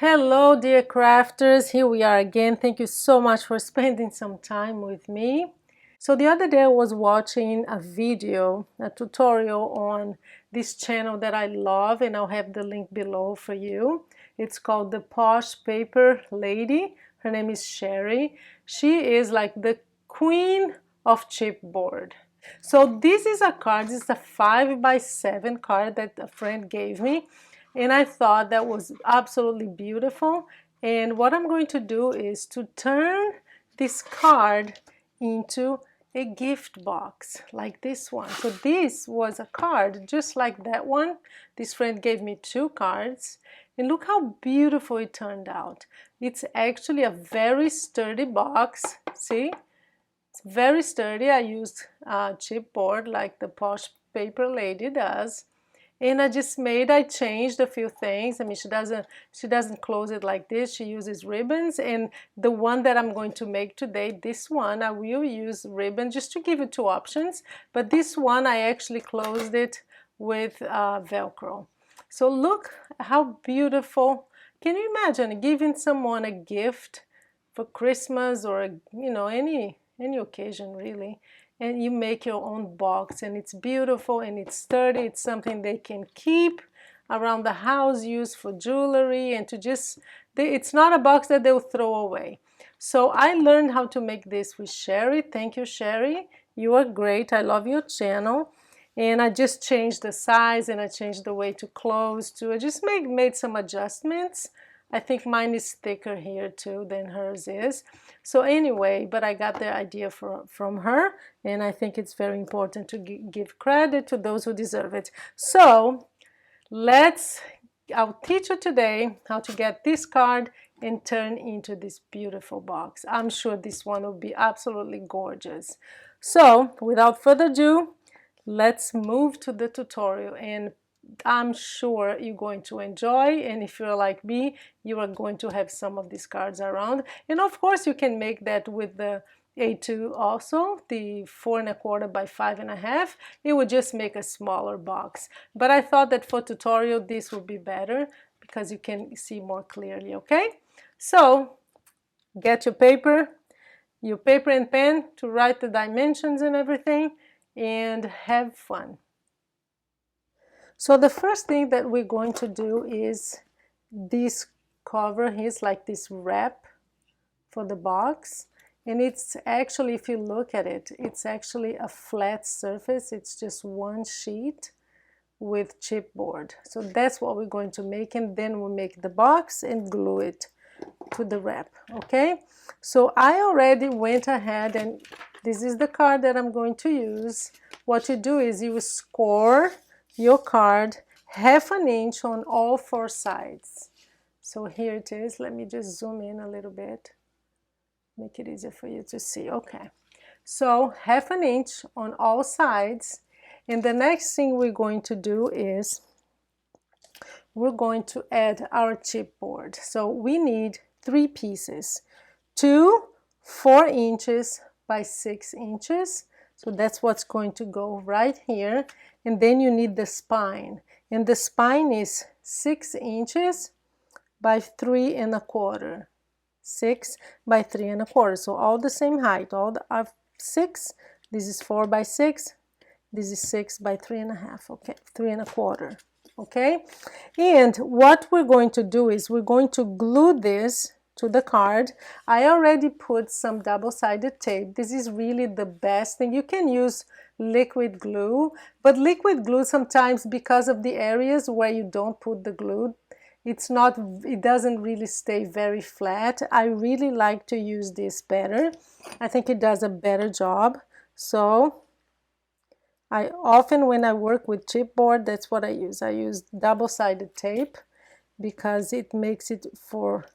Hello, dear crafters. Here we are again. Thank you so much for spending some time with me. So the other day I was watching a video, a tutorial on this channel that I love, and I'll have the link below for you. It's called the Posh Paper Lady. Her name is Sherry. She is like the queen of chipboard. So this is a card. This is a 5x7 card that a friend gave me, and I thought that was absolutely beautiful. And what I'm going to do is to turn this card into a gift box like this one. So this was a card just like that one. This friend gave me 2 cards, and look how beautiful it turned out. It's actually a very sturdy box. See, it's very sturdy. I used chipboard like the Posh Paper Lady does. And I changed a few things. I mean, she doesn't close it like this. She uses ribbons. And the one that I'm going to make today, this one, I will use ribbon just to give you 2 options. But this one, I actually closed it with Velcro. So look how beautiful. Can you imagine giving someone a gift for Christmas or, any occasion really? And you make your own box, and it's beautiful and it's sturdy. It's something they can keep around the house, use for jewelry, and it's not a box that they'll throw away. So I learned how to make this with Sherry. Thank you, Sherry. You are great. I love your channel. And I just changed the size, and I changed the way to close too. I just made some adjustments. I think mine is thicker here too than hers is. So anyway, but I got the idea from her, and I think it's very important to give credit to those who deserve it. So I'll teach you today how to get this card and turn into this beautiful box. I'm sure this one will be absolutely gorgeous. So without further ado, let's move to the tutorial, and I'm sure you're going to enjoy, and if you're like me, you are going to have some of these cards around. And of course you can make that with the A2 also, the 4 1/4 by 5 1/2. It would just make a smaller box, but I thought that for tutorial this would be better because you can see more clearly. Okay, so get your paper and pen to write the dimensions and everything, and have fun. So the first thing that we're going to do is this cover here, like this wrap for the box. And it's actually, if you look at it, it's actually a flat surface. It's just one sheet with chipboard. So that's what we're going to make, and then we'll make the box and glue it to the wrap. Okay, so I already went ahead, and this is the card that I'm going to use. What you do is you score your card 1/2 inch on all 4 sides. So here it is. Let me just zoom in a little bit, make it easier for you to see. Okay, so 1/2 inch on all sides. And the next thing we're going to do is we're going to add our chipboard. So we need 3 pieces, 2 4 inches by 6 inches. So that's what's going to go right here. And then you need the spine, and the spine is 6 inches by 3 1/4. 6 by 3 1/4. So all the same height, all are 6. This is 4 by 6. This is 6 by 3 1/2. Okay, 3 1/4. Okay, and what we're going to do is we're going to glue this to the card. I already put some double-sided tape. This is really the best thing. You can use liquid glue, but liquid glue sometimes, because of the areas where you don't put the glue, it doesn't really stay very flat. I really like to use this better. I think it does a better job. So I often, when I work with chipboard, that's what I use. I use double-sided tape because it makes it for,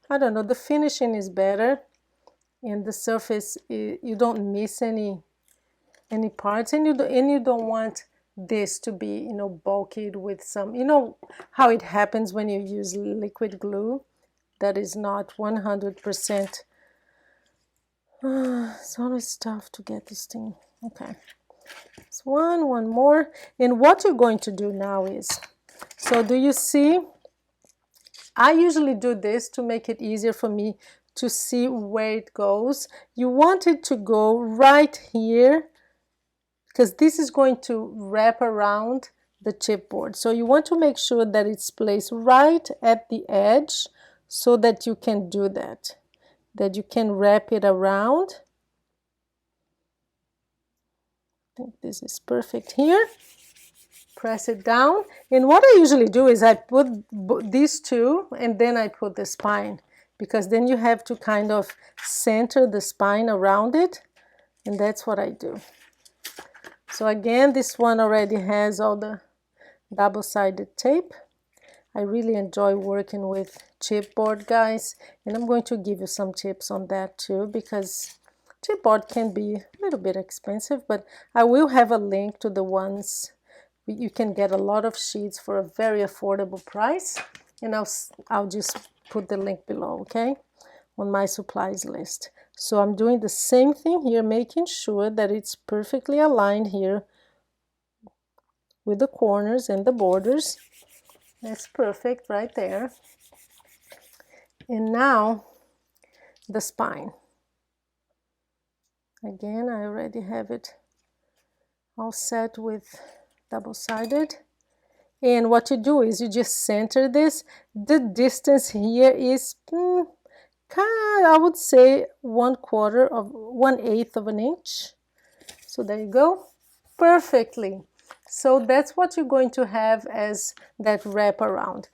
I don't know, the finishing is better, and the surface, you don't miss any parts, and you don't want this to be, bulky with some, how it happens when you use liquid glue that is not 100%. It's always tough to get this thing. Okay, it's one more. And what you're going to do now is, so do you see I usually do this to make it easier for me to see where it goes. You want it to go right here because this is going to wrap around the chipboard. So you want to make sure that it's placed right at the edge so that you can do that you can wrap it around. I think this is perfect here. Press it down, and what I usually do is I put these two and then I put the spine, because then you have to kind of center the spine around it, and that's what I do. So again, this one already has all the double-sided tape. I really enjoy working with chipboard, guys, and I'm going to give you some tips on that too, because chipboard can be a little bit expensive, but I will have a link to the ones you can get a lot of sheets for a very affordable price, and I'll just put the link below, okay, on my supplies list. So I'm doing the same thing here, making sure that it's perfectly aligned here with the corners and the borders. That's perfect right there. And now the spine. Again, I already have it all set with double-sided. And what you do is you just center this. The distance here is I would say 1/8 of an inch. So there you go, perfectly. So that's what you're going to have as that wrap around.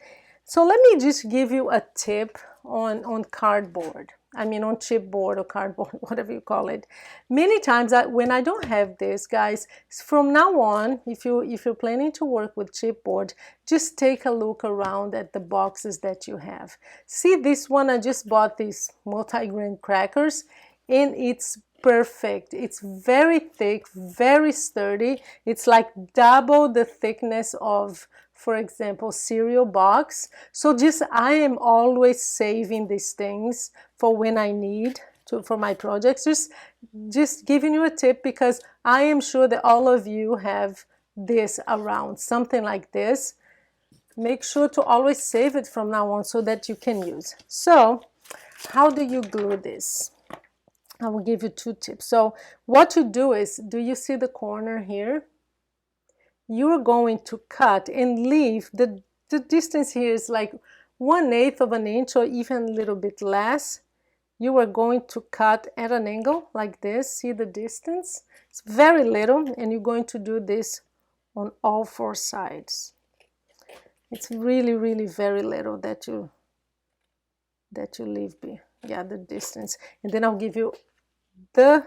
So let me just give you a tip on cardboard. I mean on chipboard or cardboard, whatever you call it. Many times when I don't have this, guys, from now on, if you're planning to work with chipboard, just take a look around at the boxes that you have. See this one, I just bought these multi-grain crackers, and it's perfect. It's very thick, very sturdy. It's like double the thickness of, for example, cereal box. So I am always saving these things for when I need to for my projects. Just giving you a tip, because I am sure that all of you have this around, something like this. Make sure to always save it from now on so that you can use. So how do you glue this? I will give you 2 tips. So what you do is, do you see the corner here? You're going to cut and leave the distance here is like 1/8 of an inch or even a little bit less. You are going to cut at an angle like this. See the distance? It's very little, and you're going to do this on all 4 sides. It's really, really very little that you leave the distance. And then I'll give you the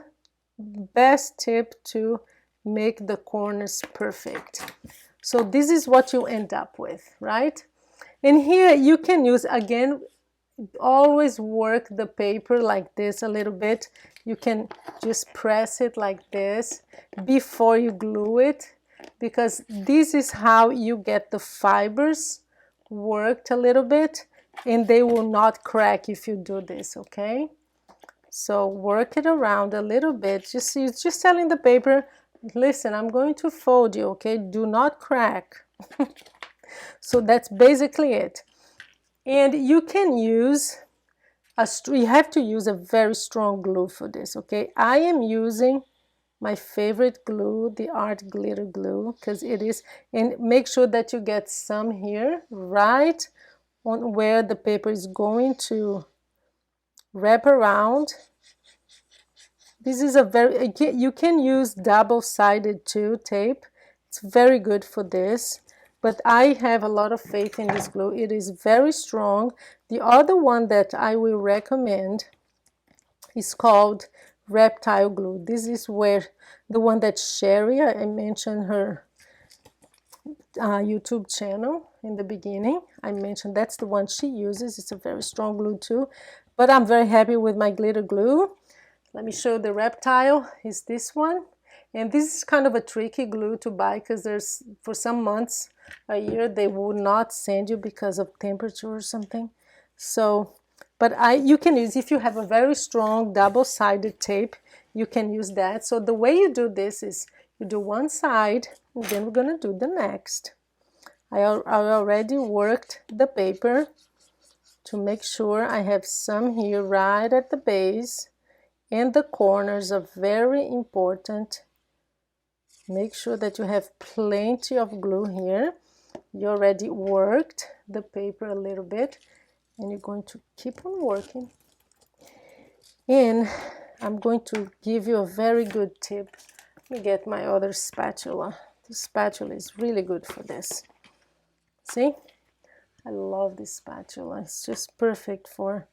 best tip to make the corners perfect. So this is what you end up with, right? And here you can use, again, always work the paper like this a little bit. You can just press it like this before you glue it, because this is how you get the fibers worked a little bit, and they will not crack if you do this, okay? So work it around a little bit. Just telling the paper, listen, I'm going to fold you, okay? Do not crack. So that's basically it. And you can use you have to use a very strong glue for this, okay? I am using my favorite glue, the Art Glitter Glue, because it is, and make sure that you get some here, right on where the paper is going to wrap around. This is you can use double-sided too, tape. It's very good for this, but I have a lot of faith in this glue. It is very strong. The other one that I will recommend is called Reptile Glue. This is where the one that Sherry, I mentioned her YouTube channel in the beginning. I mentioned that's the one she uses. It's a very strong glue too, but I'm very happy with my glitter glue. Let me show the Reptile is this one. And this is kind of a tricky glue to buy, because there's, for some months a year, they will not send you because of temperature or something. So, but you can use, if you have a very strong double-sided tape, you can use that. So the way you do this is you do one side, and then we're gonna do the next. I already worked the paper. to make sure I have some here right at the base, and the corners are very important. Make sure that you have plenty of glue here. You already worked the paper a little bit, and you're going to keep on working. And I'm going to give you a very good tip. Let me get my other spatula. This spatula is really good for this. See? I love this spatula. It's just perfect for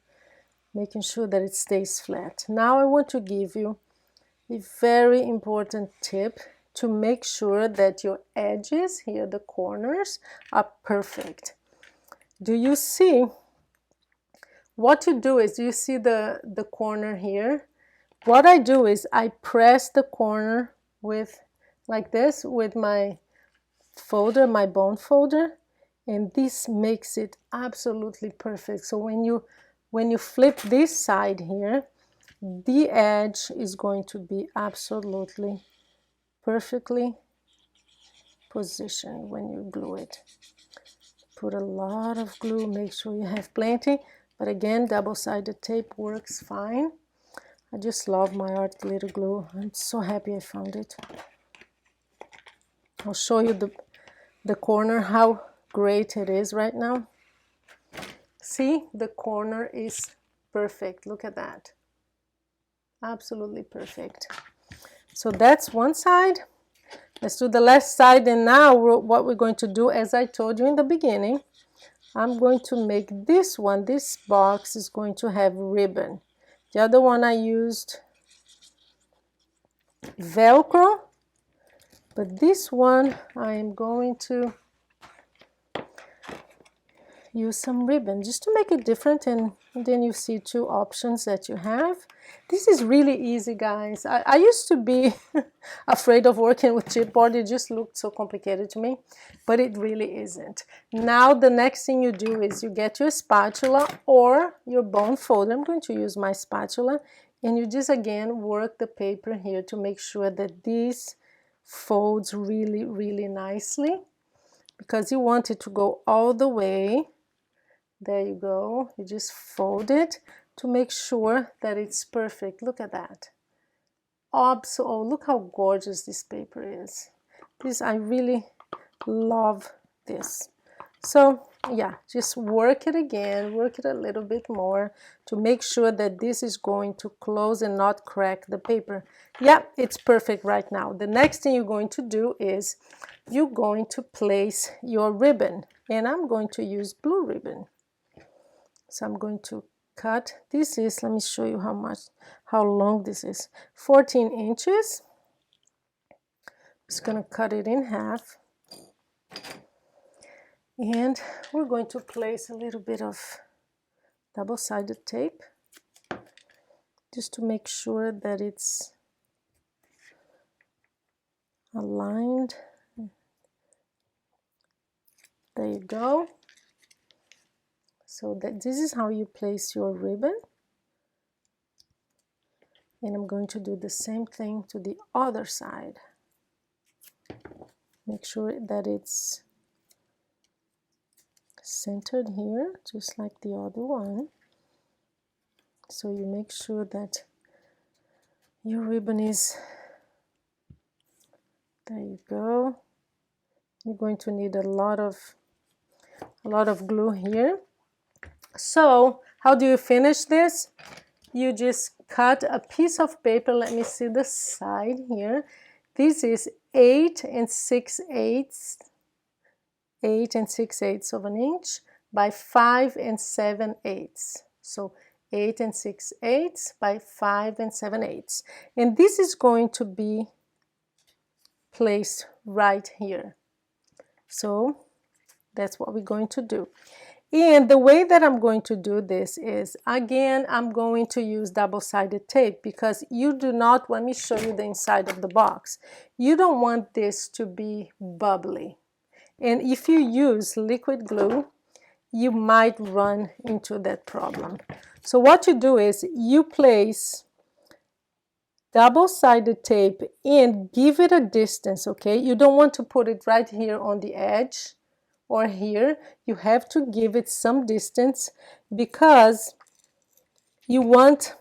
making sure that it stays flat. Now I want to give you a very important tip to make sure that your edges here, the corners, are perfect. Do you see? What you do is, you see the corner here? What I do is I press the corner with, like this, with my folder, my bone folder, and this makes it absolutely perfect. So when you flip this side here, the edge is going to be absolutely perfectly positioned when you glue it. Put a lot of glue, make sure you have plenty, but again, double-sided tape works fine. I just love my art glitter glue. I'm so happy I found it. I'll show you the corner, how great it is right now. See, the corner is perfect. Look at that. Absolutely perfect. So that's one side. Let's do the left side. And now what we're going to do, as I told you in the beginning, I'm going to make this one, this box is going to have ribbon. The other one I used Velcro, but this one I am going to use some ribbon just to make it different, and then you see two options that you have. This is really easy, guys. I used to be afraid of working with chipboard. It just looked so complicated to me, but it really isn't. Now the next thing you do is you get your spatula or your bone folder. I'm going to use my spatula, and you just again work the paper here to make sure that this folds really, really nicely, because you want it to go all the way. There you go. You just fold it to make sure that it's perfect. Look at that. Oh, look how gorgeous this paper is. I really love this. So yeah, just work it again, work it a little bit more to make sure that this is going to close and not crack the paper. Yeah, it's perfect right now. The next thing you're going to do is you're going to place your ribbon, and I'm going to use blue ribbon. So I'm going to cut. This is, let me show you how long this is. 14 inches. I'm just going to cut it in half. And we're going to place a little bit of double-sided tape just to make sure that it's aligned. There you go. So this is how you place your ribbon. And I'm going to do the same thing to the other side. Make sure that it's centered here, just like the other one. So you make sure that your ribbon is, there you go. You're going to need a lot of glue here. So how do you finish this? You just cut a piece of paper. Let me see the side here. This is 8 6/8 of an inch by 5 7/8. So 8 6/8 by 5 7/8. And this is going to be placed right here. So that's what we're going to do. And the way that I'm going to do this is, again, I'm going to use double-sided tape, because you do not, let me show you the inside of the box. You don't want this to be bubbly. And if you use liquid glue, you might run into that problem. So what you do is you place double-sided tape and give it a distance, okay? You don't want to put it right here on the edge or here, you have to give it some distance, because you want,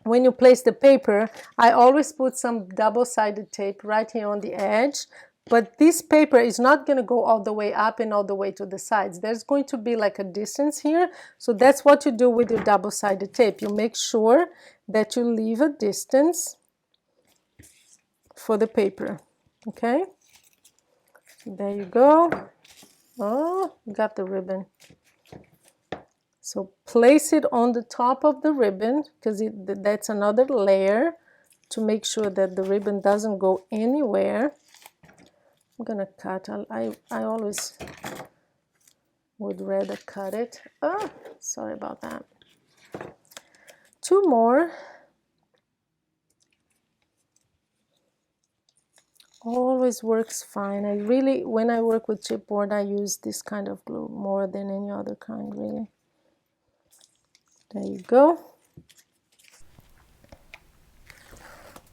when you place the paper, I always put some double-sided tape right here on the edge, but this paper is not going to go all the way up and all the way to the sides. There's going to be like a distance here, so that's what you do with your double-sided tape. You make sure that you leave a distance for the paper. Okay, there you go. Oh, got the ribbon. So place it on the top of the ribbon, because that's another layer to make sure that the ribbon doesn't go anywhere. I'm gonna cut. I always would rather cut it. Oh, sorry about that. 2 more. Always works fine. When I work with chipboard, I use this kind of glue more than any other kind, really. There you go.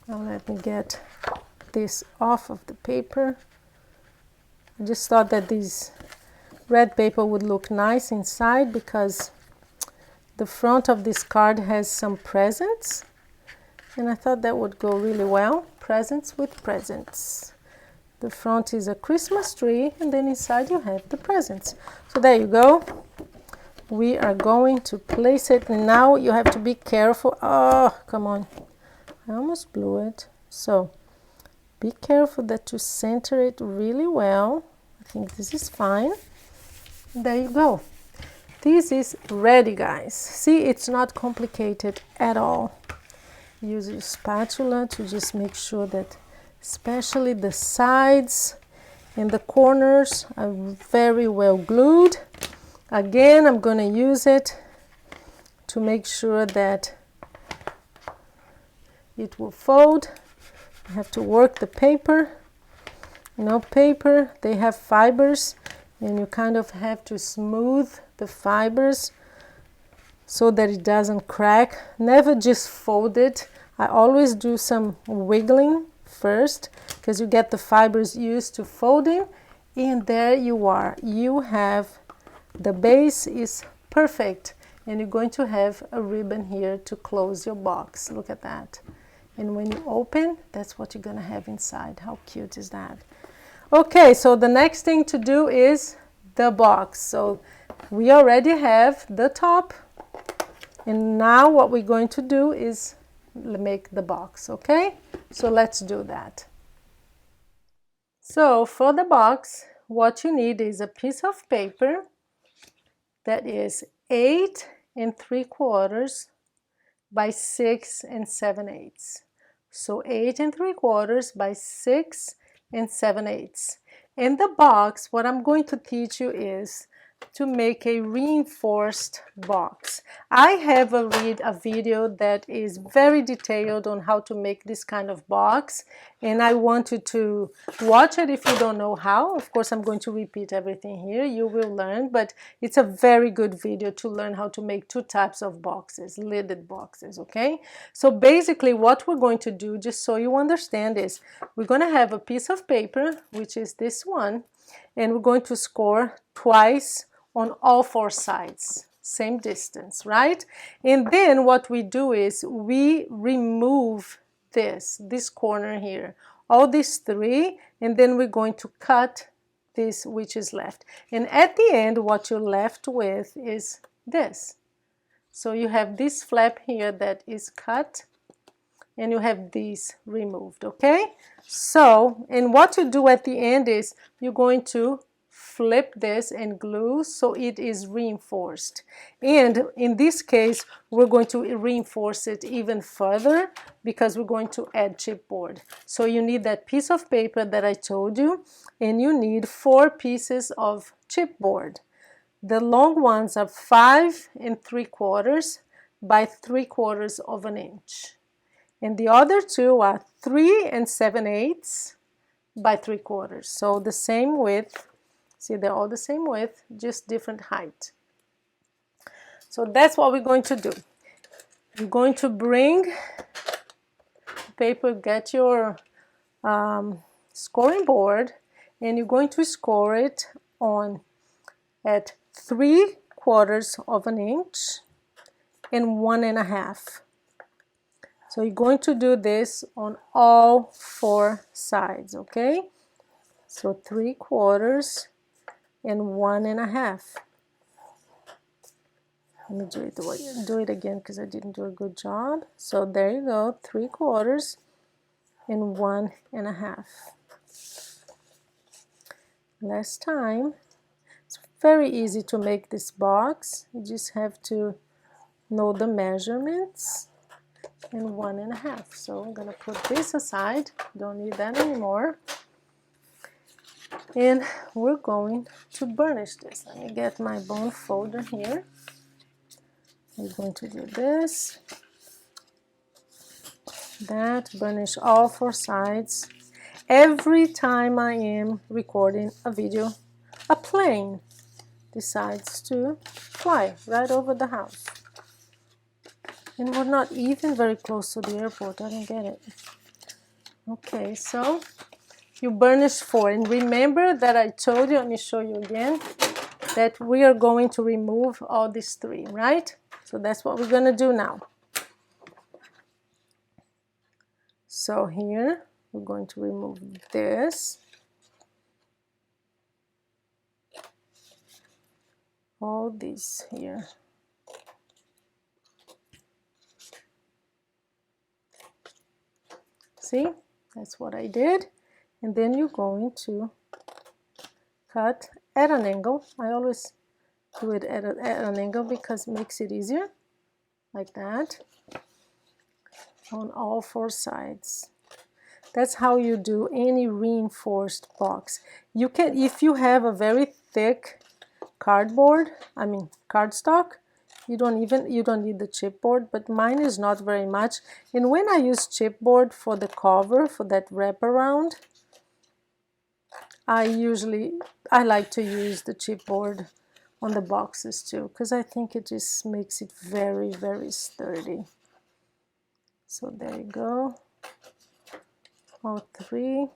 Now let me get this off of the paper. I just thought that this red paper would look nice inside, because the front of this card has some presents, and I thought that would go really well. Presents with presents. The front is a Christmas tree, and then inside you have the presents. So there you go. We are going to place it. Now you have to be careful. Oh, come on. I almost blew it. So be careful that you center it really well. I think this is fine. There you go. This is ready, guys. See, it's not complicated at all. Use your spatula to just make sure that especially the sides and the corners are very well glued. Again, I'm going to use it to make sure that it will fold. You have to work the paper. You know, paper, they have fibers, and you kind of have to smooth the fibers so that it doesn't crack. Never just fold it. I always do some wiggling first, because you get the fibers used to folding, and there you are. You have, the base is perfect, and you're going to have a ribbon here to close your box. Look at that. And when you open, that's what you're going to have inside. How cute is that? Okay, so the next thing to do is the box. So we already have the top, and now what we're going to do is make the box. Okay, so let's do that. So for the box, what you need is a piece of paper that is 8 3/4 by 6 7/8. So 8 3/4 by 6 7/8. In the box, what I'm going to teach you is to make a reinforced box. I have a video that is very detailed on how to make this kind of box, and I want you to watch it if you don't know how. Of course, I'm going to repeat everything here. You will learn, but it's a very good video to learn how to make 2 types of boxes, lidded boxes, okay? So basically what we're going to do, just so you understand, is we're going to have a piece of paper, which is this one, and we're going to score twice on all 4 sides, same distance, right? And then what we do is we remove this corner here, all these 3, and then we're going to cut this which is left. And at the end, what you're left with is this. So you have this flap here that is cut, and you have these removed, okay? So, and what you do at the end is you're going to flip this and glue so it is reinforced. And in this case, we're going to reinforce it even further because we're going to add chipboard. So you need that piece of paper that I told you, and you need 4 pieces of chipboard. The long ones are 5 3/4 by 3/4 of an inch. And the other 2 are 3 7/8 by 3/4. So the same width. See, they're all the same width, just different height. So that's what we're going to do. You're going to bring paper, get your scoring board, and you're going to score it on at 3/4 of an inch and 1.5. So you're going to do this on all 4 sides, okay? So 3/4 and 1.5. Let me do it again because I didn't do a good job. So there you go, 3/4 and 1.5. Last time. It's very easy to make this box. You just have to know the measurements. And 1.5. So I'm gonna put this aside. Don't need that anymore. And we're going to burnish this. Let me get my bone folder here. We're going to do this, that, burnish all 4 sides. Every time I am recording a video, a plane decides to fly right over the house. And we're not even very close to the airport. I don't get it. Okay, so you burnish 4. And remember that I told you, let me show you again, that we are going to remove all these 3, right? So that's what we're going to do now. So here, we're going to remove this. All these here. See, that's what I did. And then you're going to cut at an angle. I always do it at an angle because it makes it easier, like that, on all 4 sides. That's how you do any reinforced box. You can, if you have a very thick cardstock, you don't need the chipboard, but mine is not very much. And when I use chipboard for the cover, for that wraparound, I like to use the chipboard on the boxes too, because I think it just makes it very, very sturdy. So there you go, all 3.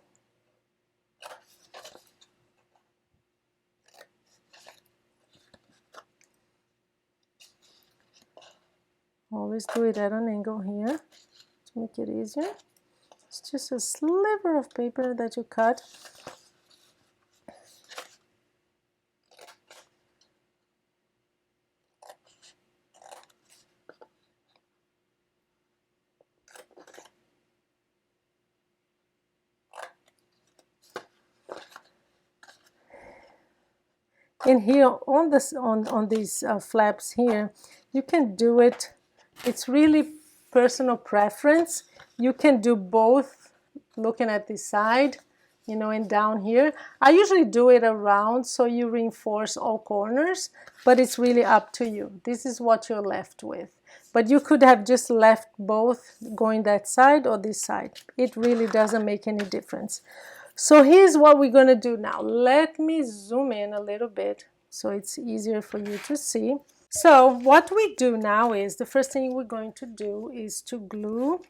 Always do it at an angle here to make it easier. It's just a sliver of paper that you cut. And here on this on these flaps here, you can do it. It's really personal preference. You can do both, looking at this side, you know, and down here. I usually do it around so you reinforce all corners, but it's really up to you. This is what you're left with. But you could have just left both going that side or this side. It really doesn't make any difference. So here's what we're going to do now. Let me zoom in a little bit so it's easier for you to see. So what we do now is, the first thing we're going to do is to glue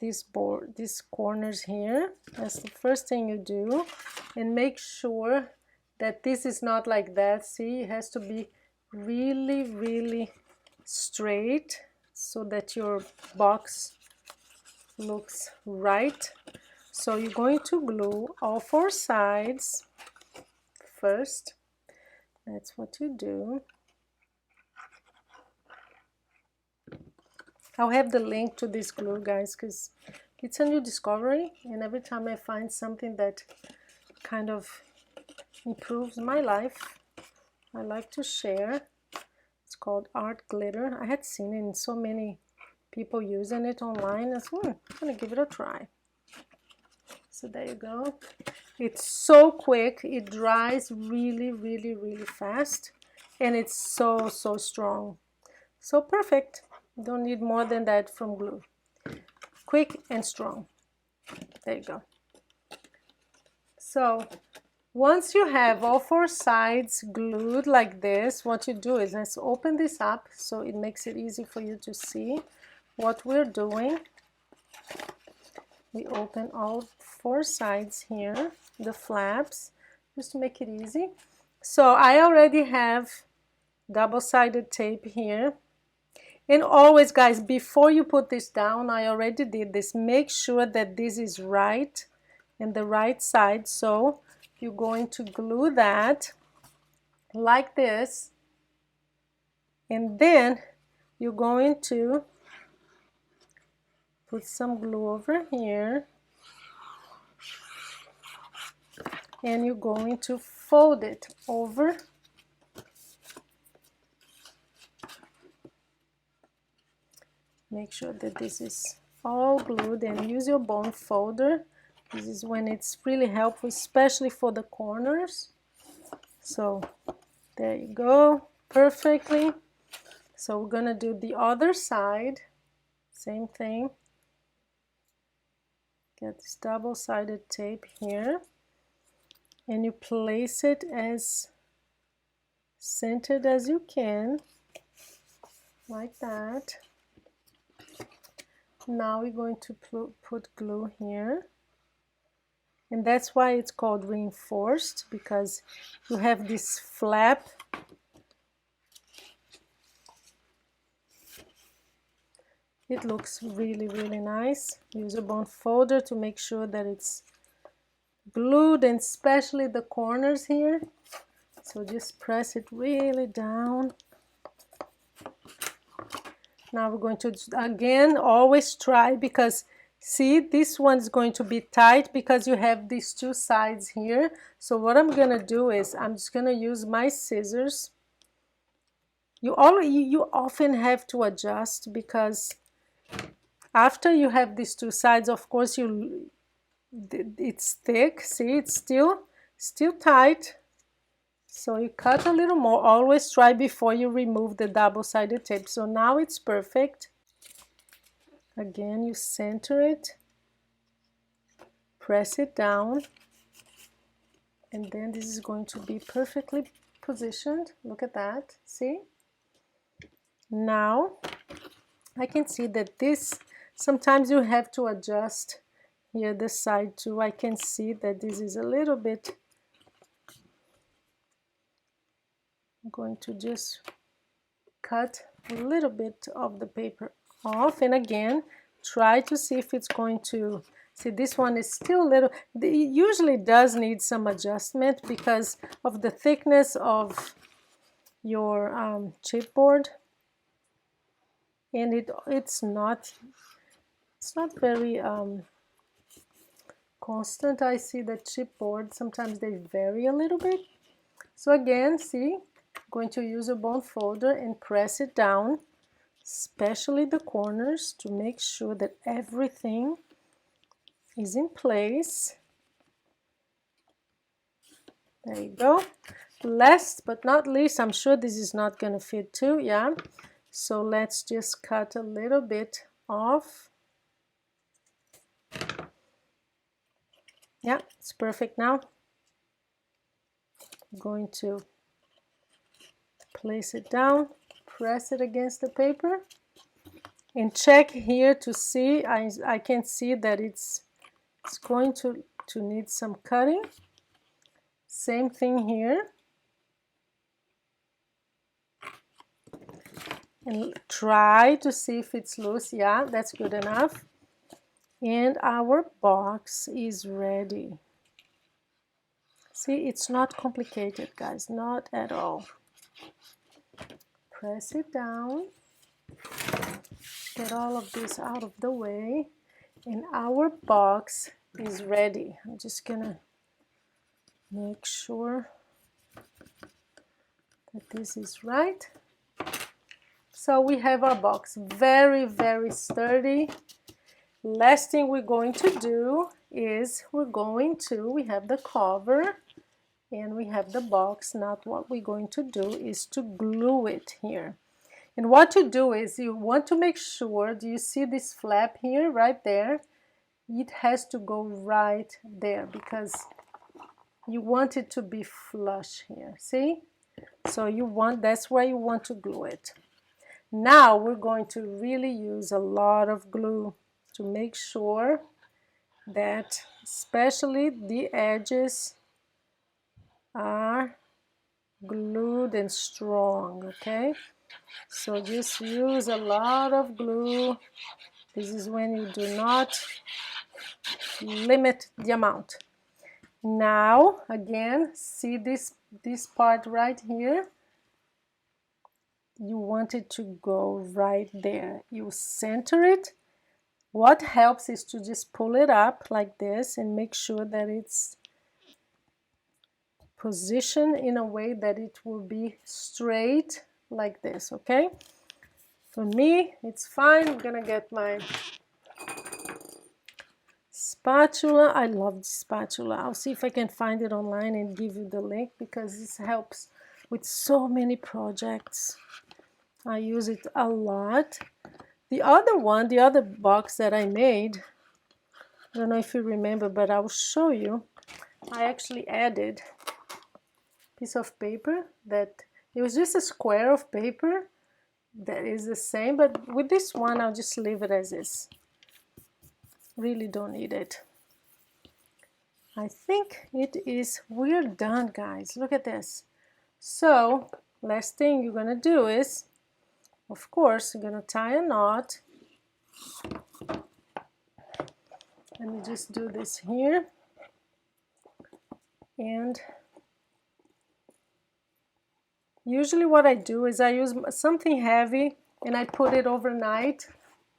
these corners here. That's the first thing you do. And make sure that this is not like that. See, it has to be really, really straight so that your box looks right. So you're going to glue all 4 sides first. That's what you do. I'll have the link to this glue, guys, because it's a new discovery, and every time I find something that kind of improves my life, I like to share. It's called Art Glitter. I had seen it in so many people using it online. I said, I'm gonna give it a try. So there you go. It's so quick. It dries really, really, really fast, and it's so, so strong. So perfect. You don't need more than that from glue. Quick and strong. There you go. So once you have all 4 sides glued like this, what you do is, let's open this up so it makes it easy for you to see what we're doing. We open all 4 sides here, the flaps, just to make it easy. So I already have double-sided tape here. And always, guys, before you put this down, I already did this, make sure that this is right and the right side. So you're going to glue that like this, and then you're going to put some glue over here, and you're going to fold it over. Make sure that this is all glued, and use your bone folder. This is when it's really helpful, especially for the corners. So there you go, perfectly. So we're gonna do the other side, same thing. Get this double-sided tape here, and you place it as centered as you can, like that. Now we're going to put glue here, and that's why it's called reinforced, because you have this flap. It looks really, really nice. Use a bone folder to make sure that it's glued, and especially the corners here. So just press it really down. Now we're going to, again, always try, because see, this one's going to be tight because you have these two sides here. So what I'm gonna do is I'm just gonna use my scissors. You often have to adjust, because after you have these two sides, of course, it's thick. See, it's still tight. So you cut a little more. Always try before you remove the double-sided tape. So now it's perfect. Again, you center it, press it down, and then this is going to be perfectly positioned. Look at that, see? Now I can see that this, sometimes you have to adjust here this side too. I can see that this is a little bit. I'm going to just cut a little bit of the paper off, and again try to see if it's going to, see, this one is still a little, it usually does need some adjustment because of the thickness of your chipboard, and it's not very constant. I see that chipboard, sometimes they vary a little bit. So again, see, going to use a bone folder and press it down, especially the corners, to make sure that everything is in place. There you go. Last but not least, I'm sure this is not going to fit too, yeah? So let's just cut a little bit off. Yeah, it's perfect now. I'm going to place it down, press it against the paper, and check here to see. I can see that it's going to need some cutting. Same thing here. And try to see if it's loose. Yeah, that's good enough. And our box is ready. See, it's not complicated, guys, not at all. Press it down, get all of this out of the way, and our box is ready. I'm just gonna make sure that this is right. So we have our box, very, very sturdy. Last thing we're going to do is we have the cover and we have the box. Now what we're going to do is to glue it here. And what to do is you want to make sure, do you see this flap here, right there? It has to go right there because you want it to be flush here, see? So that's where you want to glue it. Now we're going to really use a lot of glue to make sure that especially the edges are glued and strong, okay? So just use a lot of glue. This is when you do not limit the amount. Now, again, see this part right here? You want it to go right there. You center it. What helps is to just pull it up like this and make sure that it's positioned in a way that it will be straight like this, okay? For me, it's fine. I'm gonna get my spatula. I love the spatula. I'll see if I can find it online and give you the link because this helps with so many projects. I use it a lot. The other one, the other box that I made, I don't know if you remember, but I'll show you. I actually added a piece of paper that it was just a square of paper that is the same, but with this one I'll just leave it as is. Really don't need it. I think it is, we're done, guys. Look at this. So last thing you're gonna do is, of course, you're gonna tie a knot. Let me just do this here. And usually what I do is I use something heavy and I put it overnight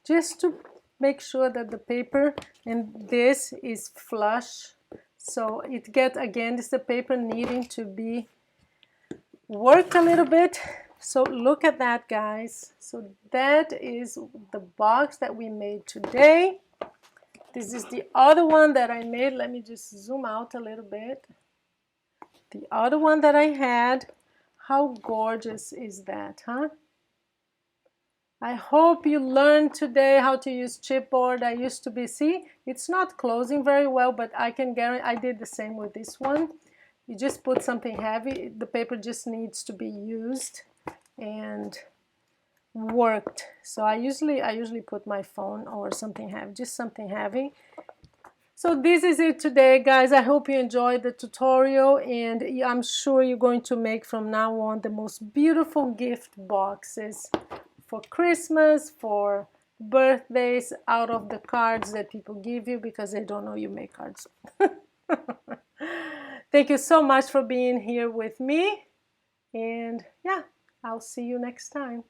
just to make sure that the paper and this is flush. So it gets, again, this is the paper needing to be worked a little bit. So look at that, guys. So that is the box that we made today. This is the other one that I made. Let me just zoom out a little bit. The other one that I had. How gorgeous is that, huh? I hope you learned today how to use chipboard. I used to be, see, it's not closing very well, but I can guarantee, I did the same with this one. You just put something heavy, the paper just needs to be used and worked. So I usually put my phone or something heavy, just something heavy. So this is it today, guys. I hope you enjoyed the tutorial, and I'm sure you're going to make from now on the most beautiful gift boxes for Christmas, for birthdays, out of the cards that people give you because they don't know you make cards. Thank you so much for being here with me, and yeah, I'll see you next time.